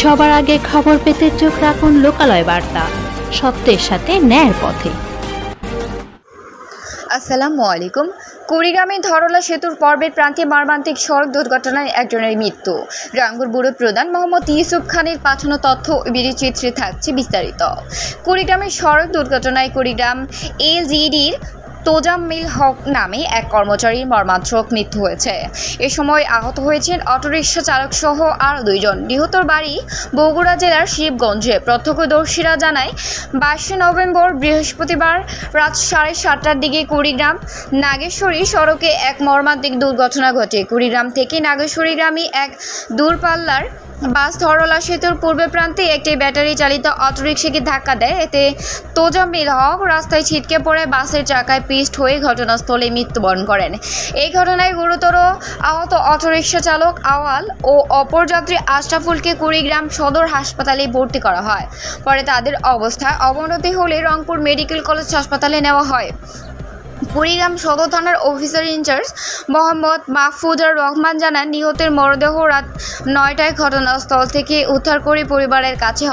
সবার আগে খবর পেতে চোখ রাখুন লোকালয় বার্তা, সত্যের সাথে ন্যায়ের পথে। আসসালামু আলাইকুম। কুড়িগ্রামে ধরলা সেতুর পর্বের প্রান্তে মর্মান্তিক সড়ক দুর্ঘটনায় একজনের মৃত্যু। রামগড় ব্যুরো প্রধান মোহাম্মদ ইউসুফ খানের পাঠানো তথ্য ও চিত্রে থাকছে বিস্তারিত। কুড়িগ্রামের সড়ক দুর্ঘটনায় কুড়িগ্রাম এলজিডির তোজাম্মিল হক নামে এক কর্মচারীর মর্মান্তিক মৃত্যু হয়েছে। এ সময় আহত হয়েছেন অটোরিকশা চালক সহ আরও 2 জন। নিহতর বাড়ি বগুড়া জেলার শিবগঞ্জে। প্রত্যক্ষদর্শীরা জানায় 22 নভেম্বর বৃহস্পতিবার রাত 7:30টার দিকে কুড়িগ্রাম নাগেশ্বরী সড়কে এক মর্মান্তিক দুর্ঘটনা ঘটে। কুড়িগ্রাম থেকে নাগেশ্বরীগামী এক দূরপাল্লার বাস ধরলা সেতুর পূর্ব প্রান্তে একটি ব্যাটারি চালিত অটোরিকশাকে ধাক্কা দেয়। এতে তোজাম্মিল হক রাস্তায় ছিটকে পড়ে বাসের চাকায় পিষ্ট হয়ে ঘটনাস্থলে মৃত্যুবরণ করেন। এই ঘটনায় গুরুতর আহত অটোরিকশা চালক আওয়াল ও অপর যাত্রী আশরাফুলকে কুড়িগ্রাম সদর হাসপাতালে ভর্তি করা হয়। পরে তাদের অবস্থা অবনতি হলে রংপুর মেডিকেল কলেজ হাসপাতালে নেওয়া হয়। কুড়িগ্রাম সদর থানার অফিসার ইনচার্জ মোহাম্মদ মাহফুজার রহমান জানান, নিহতের মরদেহ রাত 9টায় ঘটনাস্থল থেকে উদ্ধার করে পরিবারের কাছে